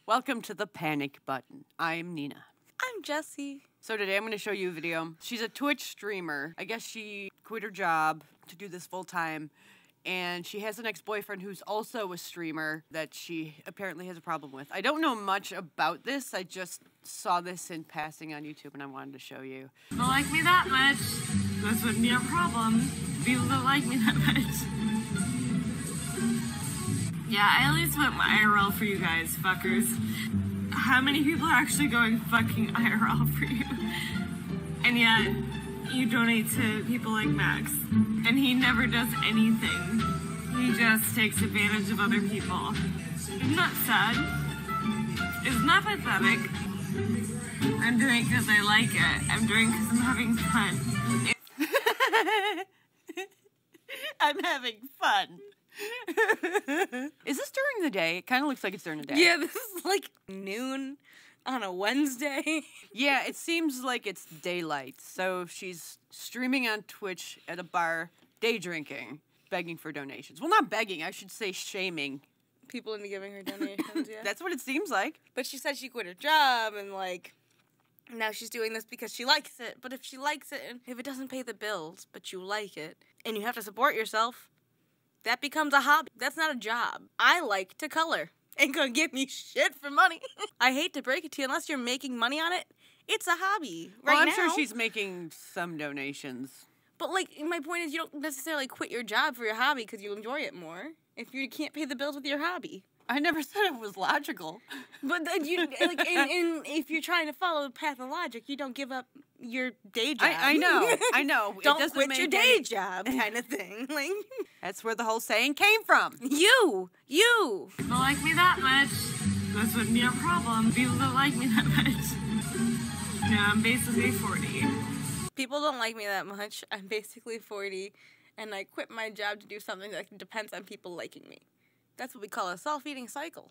Welcome to the Panic Button. I'm Nina. I'm Jessie. So today I'm going to show you a video. She's a Twitch streamer. I guess she quit her job to do this full time. And she has an ex-boyfriend who's also a streamer that she apparently has a problem with. I don't know much about this. I just saw this in passing on YouTube and I wanted to show you. If you like me that much, this wouldn't be a problem. People don't like me that much. Yeah, I at least went IRL for you guys, fuckers. How many people are actually going fucking IRL for you? And yet, you donate to people like Max. And he never does anything. He just takes advantage of other people. Isn't that sad? Isn't that pathetic? I'm doing it because I like it. I'm doing it because I'm having fun. I'm having fun. Is this during the day? It kind of looks like it's during the day. Yeah, this is like noon on a Wednesday. Yeah, it seems like it's daylight. So she's streaming on Twitch at a bar, day drinking, begging for donations. Well, not begging, I should say shaming. People into giving her donations, yeah. That's what it seems like. But she said she quit her job and, like, now she's doing this because she likes it. But if she likes it, and if it doesn't pay the bills, but you like it, and you have to support yourself, that becomes a hobby. That's not a job. I like to color. Ain't gonna give me shit for money. I hate to break it to you, unless you're making money on it, it's a hobby. Well, I'm now, sure she's making some donations. But, like, my point is you don't necessarily quit your job for your hobby because you enjoy it more if you can't pay the bills with your hobby. I never said it was logical. But then you, like, if you're trying to follow the path of logic, you don't give up your day job. I know. Don't quit your day job kind of thing. Like, that's where the whole saying came from. You. If you like me that much, this wouldn't be a problem. People don't like me that much. Yeah, I'm basically 40. People don't like me that much. I'm basically 40, and I quit my job to do something that depends on people liking me. That's what we call a self-eating cycle.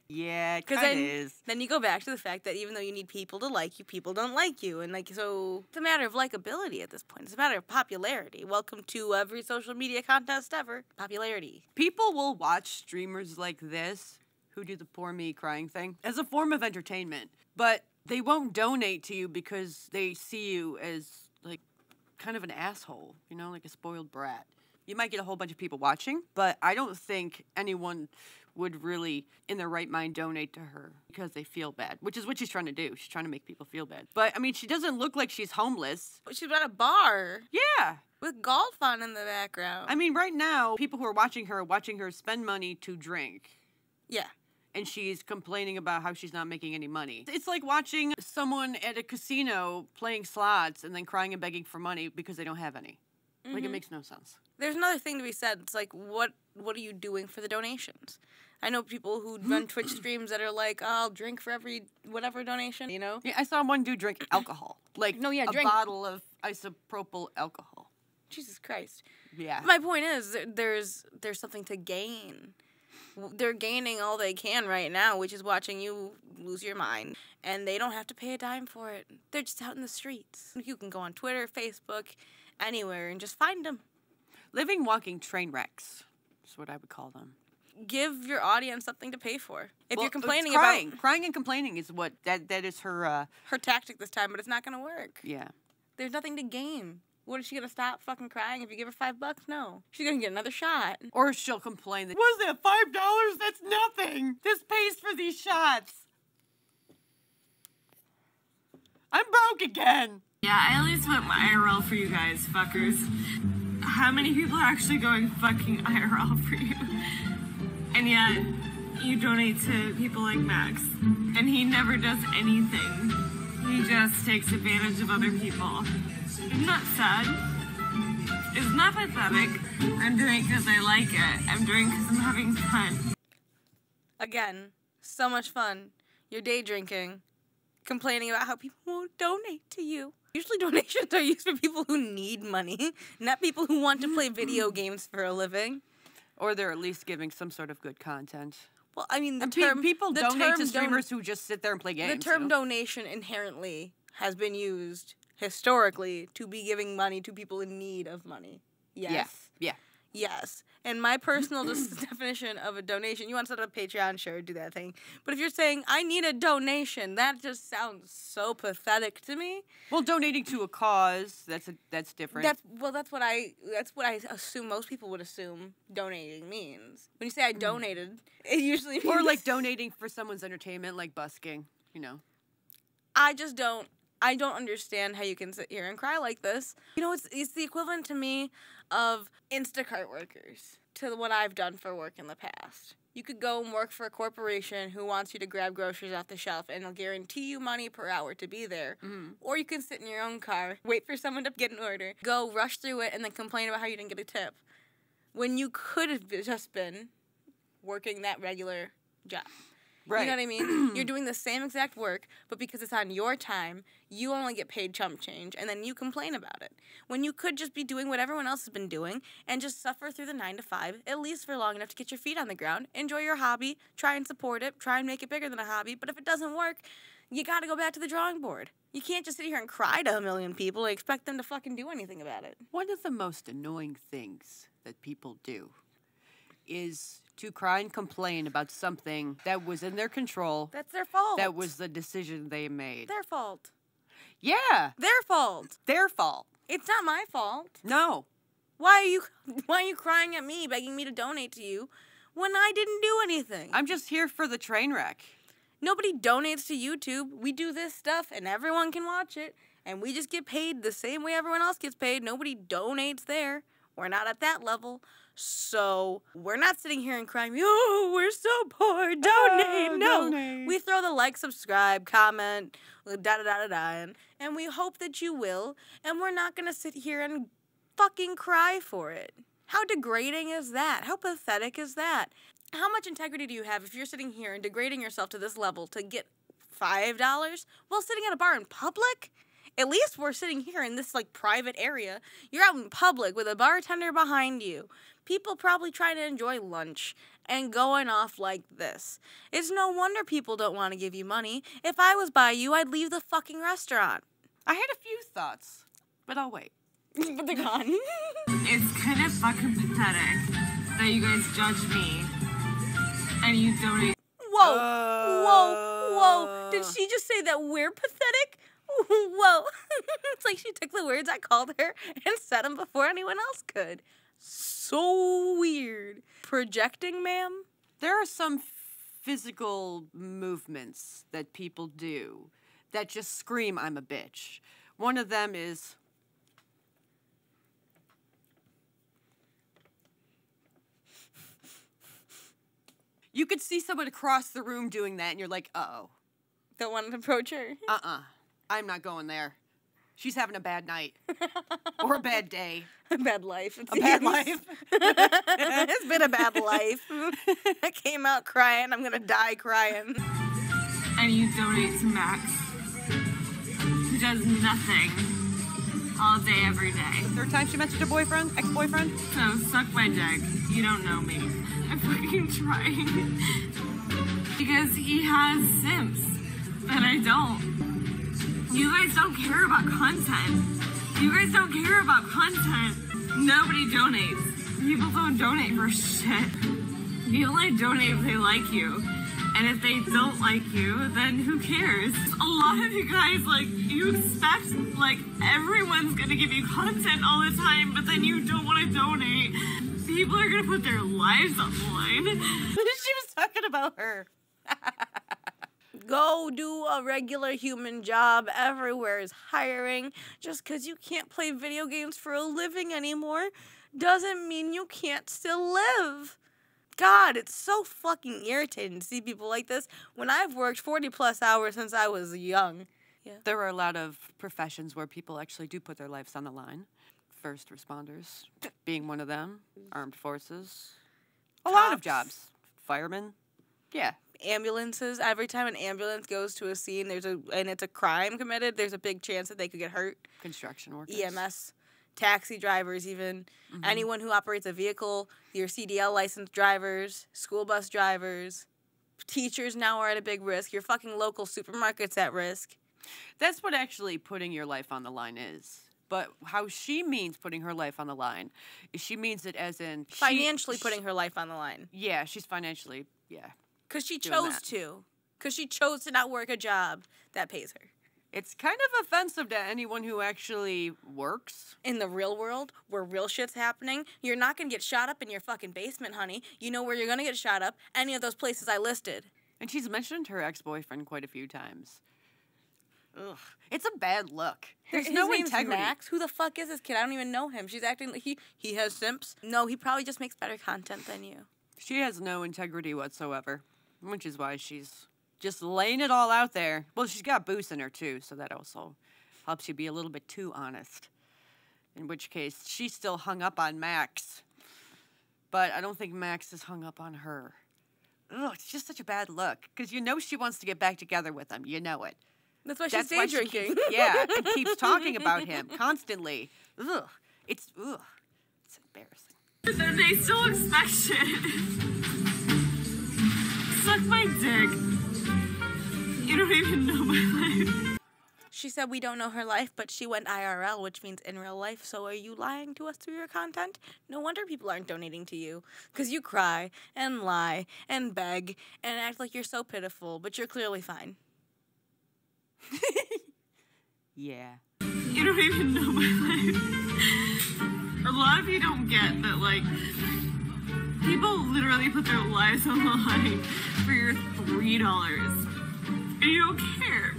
Yeah, it kind of is. Then you go back to the fact that even though you need people to like you, people don't like you. And, like, so it's a matter of likability at this point. It's a matter of popularity. Welcome to every social media contest ever. Popularity. People will watch streamers like this who do the poor me crying thing as a form of entertainment. But they won't donate to you because they see you as, like, kind of an asshole, you know, like a spoiled brat. You might get a whole bunch of people watching, but I don't think anyone would really, in their right mind, donate to her because they feel bad, which is what she's trying to do. She's trying to make people feel bad. But, I mean, she doesn't look like she's homeless. She's at a bar. Yeah. With golf on in the background. I mean, right now, people who are watching her spend money to drink. Yeah. And she's complaining about how she's not making any money. It's like watching someone at a casino playing slots and then crying and begging for money because they don't have any. Mm-hmm. Like, it makes no sense. There's another thing to be said. It's like, what are you doing for the donations? I know people who run Twitch streams that are like, oh, I'll drink for every whatever donation, you know? Yeah, I saw one dude drink alcohol. Like, drink. Bottle of isopropyl alcohol. Jesus Christ. Yeah. My point is, there's something to gain. They're gaining all they can right now, which is watching you lose your mind. And they don't have to pay a dime for it. They're just out in the streets. You can go on Twitter, Facebook, anywhere, and just find them. Living, walking train wrecks is what I would call them. Give your audience something to pay for. If you're complaining crying. about... Crying and complaining is what... That is her... her tactic this time, but it's not going to work. Yeah. There's nothing to gain. What, is she going to stop fucking crying if you give her $5? No. She's going to get another shot. Or she'll complain that, was that $5? That's nothing. This pays for these shots. I'm broke again. Yeah, I at least went IRL for you guys, fuckers. How many people are actually going fucking IRL for you? And yet, you donate to people like Max. And he never does anything. He just takes advantage of other people. Isn't that sad? Isn't that pathetic? I'm doing it because I like it. I'm doing it because I'm having fun. Again, so much fun. You're day drinking, complaining about how people won't donate to you. Usually donations are used for people who need money, not people who want to play video games for a living. Or they're at least giving some sort of good content. Well, I mean, people donate to streamers who just sit there and play games. The term donation inherently has been used historically to be giving money to people in need of money. Yes. Yeah. Yes. And my personal definition of a donation, you want to set up a Patreon, sure, do that thing. But if you're saying, I need a donation, that just sounds so pathetic to me. Well, donating to a cause, that's different. That's what I assume most people would assume donating means. When you say I donated, it usually means... Or like donating for someone's entertainment, like busking, you know. I don't understand how you can sit here and cry like this. You know, it's the equivalent to me of Instacart workers, to what I've done for work in the past. You could go and work for a corporation who wants you to grab groceries off the shelf and they'll guarantee you money per hour to be there. Mm-hmm. Or you can sit in your own car, wait for someone to get an order, go rush through it, and then complain about how you didn't get a tip. When you could have just been working that regular job. Right. You know what I mean? You're doing the same exact work, but because it's on your time, you only get paid chump change, and then you complain about it. When you could just be doing what everyone else has been doing and just suffer through the 9 to 5, at least for long enough to get your feet on the ground, enjoy your hobby, try and support it, try and make it bigger than a hobby, but if it doesn't work, you gotta go back to the drawing board. You can't just sit here and cry to a million people and expect them to fucking do anything about it. One of the most annoying things that people do is to cry and complain about something that was in their control. That's their fault. That was the decision they made. Their fault. Yeah. Their fault. Their fault. It's not my fault. No. Why are you crying at me, begging me to donate to you when I didn't do anything? I'm just here for the train wreck. Nobody donates to YouTube. We do this stuff and everyone can watch it. And we just get paid the same way everyone else gets paid. Nobody donates there. We're not at that level. So we're not sitting here and crying, oh, we're so poor, donate, no. Donate. We throw the like, subscribe, comment, da-da-da-da-da, and we hope that you will, and we're not going to sit here and fucking cry for it. How degrading is that? How pathetic is that? How much integrity do you have if you're sitting here and degrading yourself to this level to get $5 while sitting at a bar in public? At least we're sitting here in this, like, private area. You're out in public with a bartender behind you. People probably trying to enjoy lunch and going off like this. It's no wonder people don't want to give you money. If I was by you, I'd leave the fucking restaurant. I had a few thoughts, but I'll wait. But they're gone. It's kind of fucking pathetic that you guys judge me and you donate. Whoa. Did she just say that we're pathetic? Whoa. It's like she took the words I called her and said them before anyone else could. So weird. Projecting, ma'am? There are some physical movements that people do that just scream, I'm a bitch. One of them is... You could see someone across the room doing that, and you're like, uh-oh. Don't want to approach her? I'm not going there. She's having a bad night. Or a bad day. A bad life. A bad life. It's been a bad life. I came out crying. I'm going to die crying. And you donate to Max, who does nothing all day, every day. The third time she mentioned her boyfriend, ex-boyfriend. So, suck my dick. You don't know me. I'm fucking trying. Because he has simps, and I don't. You guys don't care about content. You guys don't care about content. Nobody donates. People don't donate for shit. You only donate if they like you. And if they don't like you, then who cares? A lot of you guys, like, you expect, like, everyone's gonna give you content all the time, but then you don't want to donate. People are gonna put their lives on the line. She was talking about her. Go do a regular human job. Everywhere is hiring. Just because you can't play video games for a living anymore doesn't mean you can't still live. God, it's so fucking irritating to see people like this when I've worked 40 plus hours since I was young. Yeah. There are a lot of professions where people actually do put their lives on the line. First responders being one of them. Armed forces. A lot of jobs. Firemen. Yeah. Ambulances. Every time an ambulance goes to a scene, and it's a crime committed, there's a big chance that they could get hurt. Construction workers. EMS. Taxi drivers, even. Mm-hmm. Anyone who operates a vehicle, your CDL licensed drivers, school bus drivers. Teachers now are at a big risk. Your fucking local supermarket's at risk. That's what actually putting your life on the line is. But how she means putting her life on the line is she means it as in... Financially putting her life on the line. Yeah, she's financially, yeah. Because she doing chose that. to. Because she chose to not work a job that pays her. It's kind of offensive to anyone who actually works. In the real world, where real shit's happening, you're not going to get shot up in your fucking basement, honey. You know where you're going to get shot up? Any of those places I listed. And she's mentioned her ex-boyfriend quite a few times. Ugh. It's a bad look. There's His no name's integrity. Max. Who the fuck is this kid? I don't even know him. She's acting like he has simps. No, he probably just makes better content than you. She has no integrity whatsoever, which is why she's just laying it all out there. Well, she's got boost in her, too, so that also helps you be a little bit too honest. In which case, she's still hung up on Max. But I don't think Max is hung up on her. Ugh, it's just such a bad look. Because you know she wants to get back together with him. You know it. That's why she's day drinking. And keeps talking about him constantly. Ugh. It's embarrassing. But then they still expect shit. Suck my dick. You don't even know my life. She said we don't know her life, but she went IRL, which means in real life. So are you lying to us through your content? No wonder people aren't donating to you. Because you cry and lie and beg and act like you're so pitiful, but you're clearly fine. Yeah. You don't even know my life. A lot of you don't get that, like, people literally put their lives on the line for your $3. And you don't care.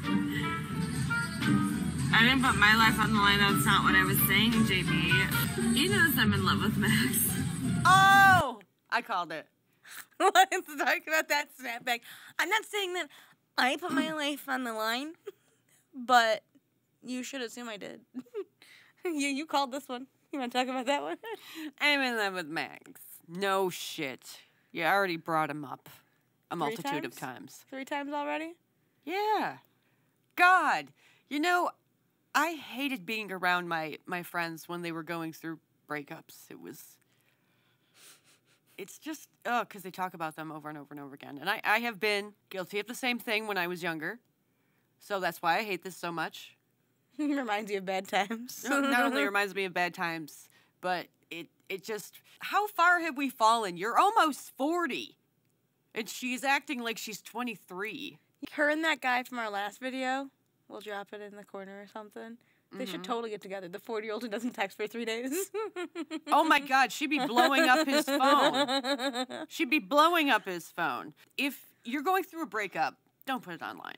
I didn't put my life on the line. That's not what I was saying, JB. He knows I'm in love with Max. Oh! I called it. Let's talk about that snapback. I'm not saying that I put my life on the line, but you should assume I did. You called this one. You want to talk about that one? I'm in love with Max. No shit. You already brought him up a multitude of times. 3 times already? Yeah. God. You know, I hated being around my friends when they were going through breakups. It's just, because they talk about them over and over and over again. And I have been guilty of the same thing when I was younger. So that's why I hate this so much. Reminds you of bad times. Not only reminds me of bad times, but it just, how far have we fallen? You're almost 40. And she's acting like she's 23. Her and that guy from our last video, we'll drop it in the corner or something. They should totally get together. The 40-year-old who doesn't text for 3 days. Oh my God, she'd be blowing up his phone. She'd be blowing up his phone. If you're going through a breakup, don't put it online.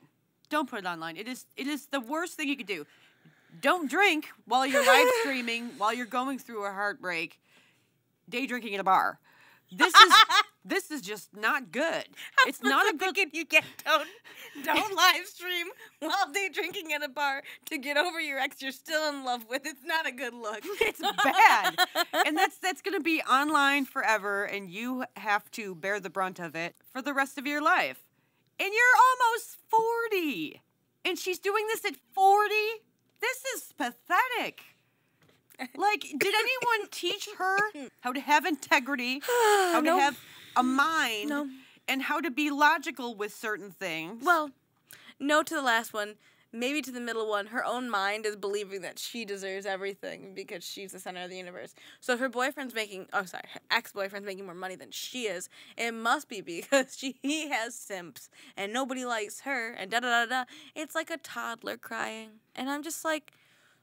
Don't put it online. It is the worst thing you could do. Don't drink while you're live streaming, while you're going through a heartbreak, day drinking at a bar. This is just not good. It's not a good. You get don't live stream while day drinking at a bar to get over your ex you're still in love with. It's not a good look. It's bad, and that's gonna be online forever, and you have to bear the brunt of it for the rest of your life. And you're almost 40, and she's doing this at 40. This is pathetic. Like, did anyone teach her how to have integrity, how to have a mind, and how to be logical with certain things? Well, no to the last one. Maybe to the middle one. Her own mind is believing that she deserves everything because she's the center of the universe. So if her her ex-boyfriend's making more money than she is, it must be because he has simps and nobody likes her and da-da-da-da. It's like a toddler crying. And I'm just like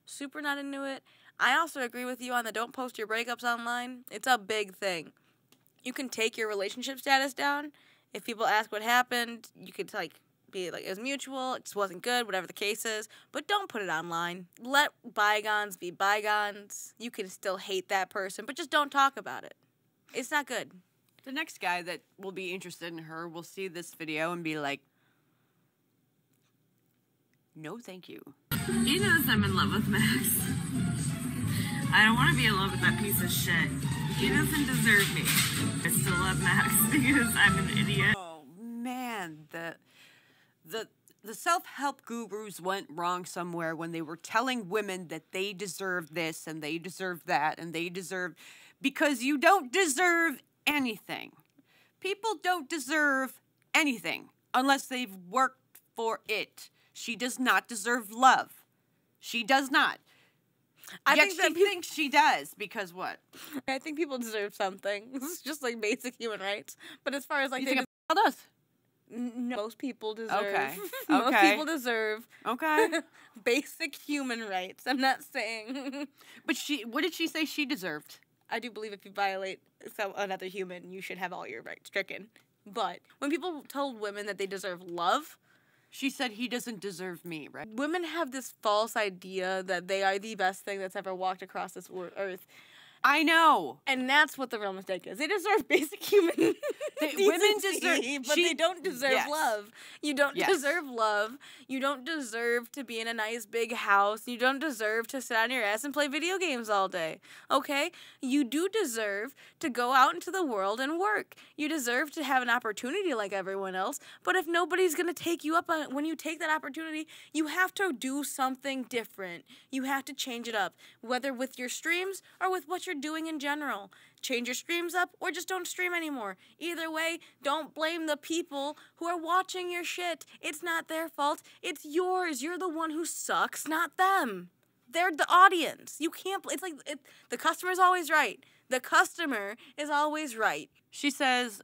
super not into it. I also agree with you on the don't post your breakups online. It's a big thing. You can take your relationship status down. If people ask what happened, you could be like, it was mutual, it just wasn't good, whatever the case is. But don't put it online. Let bygones be bygones. You can still hate that person, but just don't talk about it. It's not good. The next guy that will be interested in her will see this video and be like, no, thank you. He knows I'm in love with Max. I don't want to be in love with that piece of shit. He doesn't deserve me. I still love Max because I'm an idiot. Oh, man. The self-help gurus went wrong somewhere when they were telling women that they deserve this and they deserve that and they deserve... Because you don't deserve anything. People don't deserve anything unless they've worked for it. She does not deserve love. She does not. I Yet think she that people, thinks she does, because what? I think people deserve something. This is just like basic human rights. But as far as like You they think it does? no, most people deserve. Okay. Most Okay. people deserve Okay. basic human rights. I'm not saying. But what did she say she deserved? I do believe if you violate another human, you should have all your rights stricken. But when people told women that they deserve love, She said he doesn't deserve me, right? women have this false idea that they are the best thing that's ever walked across this earth. I know. And that's what the real mistake is. They deserve basic human Women deserve, but they don't deserve yes. love. You don't Yes. deserve love. You don't deserve to be in a nice big house. You don't deserve to sit on your ass and play video games all day. Okay? You do deserve to go out into the world and work. You deserve to have an opportunity like everyone else. But if nobody's going to take you up on it, when you take that opportunity, you have to do something different. You have to change it up, whether with your streams or with what you're doing in general. Change your streams up or just don't stream anymore. Either way, don't blame the people who are watching your shit. It's not their fault. It's yours. You're the one who sucks, not them. They're the audience. You can't. It's like the customer's always right. The customer is always right. She says,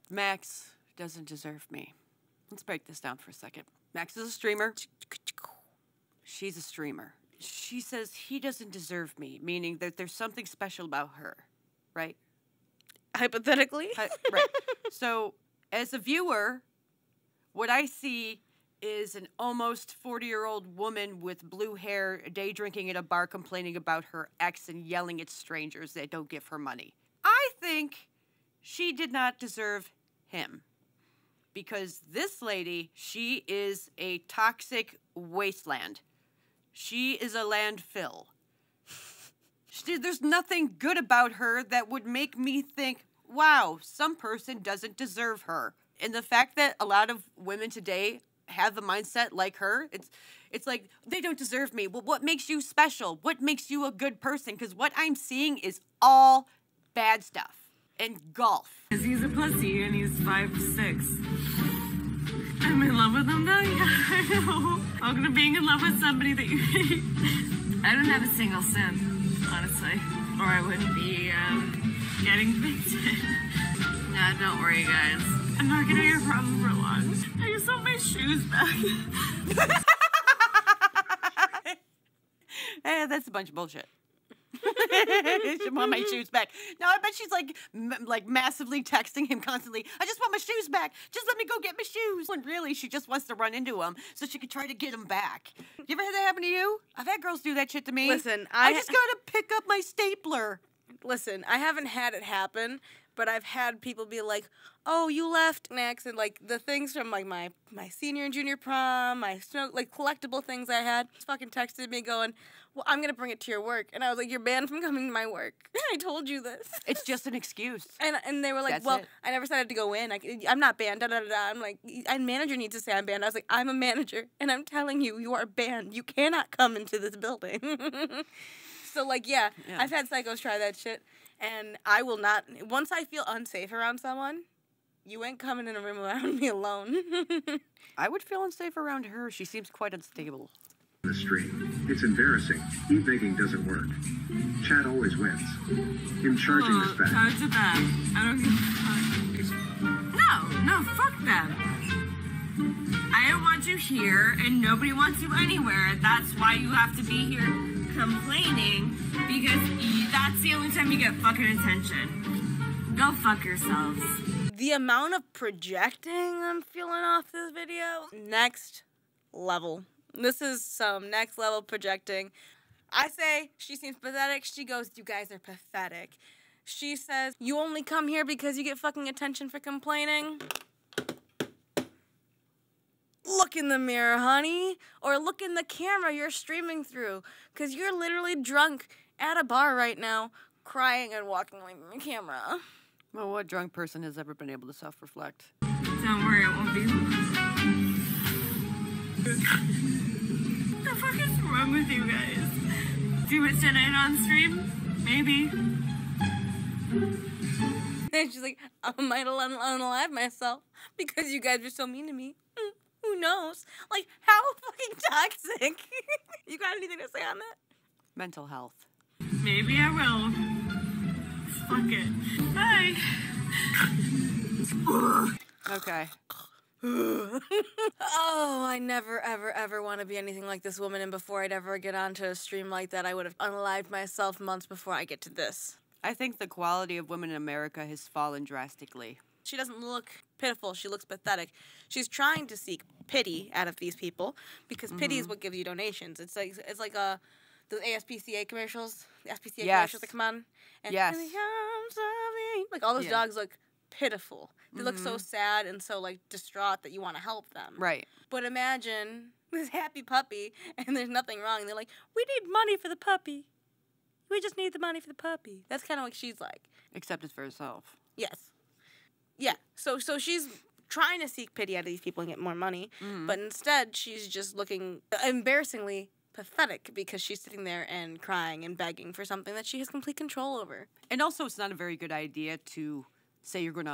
Max doesn't deserve me. Let's break this down for a second. Max is a streamer. She's a streamer. She says he doesn't deserve me, meaning that there's something special about her, right? Hypothetically. Right. So, as a viewer, what I see is an almost 40-year-old woman with blue hair day drinking at a bar complaining about her ex and yelling at strangers that don't give her money. I think she did not deserve him. Because this lady, she is a toxic wasteland. She is a landfill. There's nothing good about her that would make me think, wow, some person doesn't deserve her. And the fact that a lot of women today have a mindset like her, it's like, they don't deserve me. Well, what makes you special? What makes you a good person? Because what I'm seeing is all bad stuff. And golf. Because he's a pussy and he's 5'6". I'm in love with him though, yeah, I know. Welcome to being in love with somebody that you hate. I don't have a single sin, honestly. Or I wouldn't be, getting evicted. Nah, don't worry, guys. I'm not gonna be your problem for long. I just want my shoes back. That's a bunch of bullshit. She want my shoes back. No, I bet she's like massively texting him constantly. I just want my shoes back. Just let me go get my shoes. When really, she just wants to run into him so she could try to get him back. You ever had that happen to you? I've had girls do that shit to me. Listen, I just gotta pick up my stapler. Listen, I haven't had it happen, but I've had people be like, "Oh, you left next," and like the things from like my senior and junior prom, my like collectible things I had. Just fucking texted me going, "Well, I'm gonna bring it to your work," and I was like, "You're banned from coming to my work." I told you this. It's just an excuse. And they were like, That's "Well, it. I never said I had to go in. I'm not banned." Da da da da. I'm like, "A manager needs to say I'm banned." I was like, "I'm a manager, and I'm telling you, you are banned. You cannot come into this building." So like, yeah, I've had psychos try that shit. And I will not, once I feel unsafe around someone, you ain't coming in a room around me alone. I would feel unsafe around her. She seems quite unstable. The stream. It's embarrassing. E-begging doesn't work. Chat always wins. Him charging this back. Charge it back. I don't give a fuck. No, fuck them. I don't want you here, and nobody wants you anywhere. That's why you have to be here complaining, because that's the only time you get fucking attention. Go fuck yourselves. The amount of projecting I'm feeling off this video, next level. This is some next level projecting. I say, she seems pathetic. She goes, "You guys are pathetic." She says, "You only come here because you get fucking attention for complaining." Look in the mirror, honey. Or look in the camera you're streaming through. Because you're literally drunk at a bar right now, crying and walking away from the camera. Well, what drunk person has ever been able to self-reflect? Don't worry, it won't be. What the fuck is wrong with you guys? Do it tonight on stream? Maybe. And she's like, "I might unalive myself because you guys are so mean to me." Who knows? Like, how fucking toxic. You got anything to say on that? Mental health. Maybe I will. Fuck it. Bye. Okay. Oh, I never, ever, ever want to be anything like this woman, and before I'd ever get onto a stream like that, I would have unalived myself months before I get to this. I think the quality of women in America has fallen drastically. She doesn't look pitiful, she looks pathetic. She's trying to seek pity out of these people, because pity is what gives you donations. It's like the ASPCA commercials, the SPCA commercials that come on. And Yes. in the arms of like all those dogs look pitiful. They look so sad and so like distraught that you want to help them. Right. But imagine this happy puppy and there's nothing wrong. And they're like, we need money for the puppy. We just need the money for the puppy. That's kind of what she's like. Except it's for herself. Yes. Yeah. So she's trying to seek pity out of these people and get more money. But instead, she's just looking embarrassingly pathetic because she's sitting there and crying and begging for something that she has complete control over. And also, it's not a very good idea to say you're going to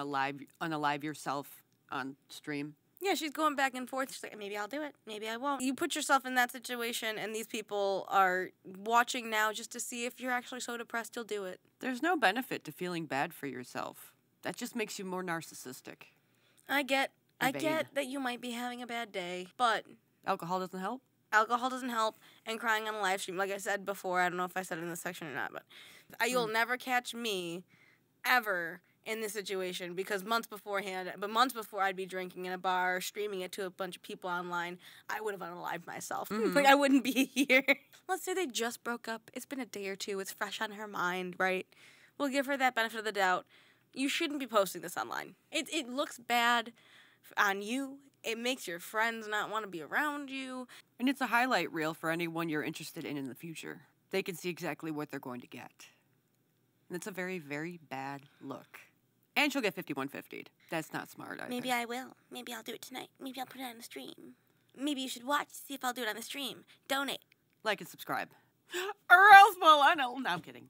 unalive yourself on stream. Yeah, she's going back and forth. She's like, maybe I'll do it. Maybe I won't. You put yourself in that situation, and these people are watching now just to see if you're actually so depressed you'll do it. There's no benefit to feeling bad for yourself. That just makes you more narcissistic. I get Vain. that you might be having a bad day, but Alcohol doesn't help? alcohol doesn't help, and crying on a live stream, like I said before, I don't know if I said it in this section or not, but you'll never catch me ever in this situation, because months before I'd be drinking in a bar, streaming it to a bunch of people online, I would have unalived myself. Like, I wouldn't be here. Let's say they just broke up. It's been a day or two. It's fresh on her mind, right? We'll give her that benefit of the doubt. You shouldn't be posting this online. It looks bad on you. It makes your friends not want to be around you. And it's a highlight reel for anyone you're interested in the future. They can see exactly what they're going to get. And it's a very, very bad look. And she'll get 5150'd. That's not smart either. Maybe I will. Maybe I'll do it tonight. Maybe I'll put it on the stream. Maybe you should watch to see if I'll do it on the stream. Donate. Like and subscribe. Or else, well, I know. No, I'm kidding.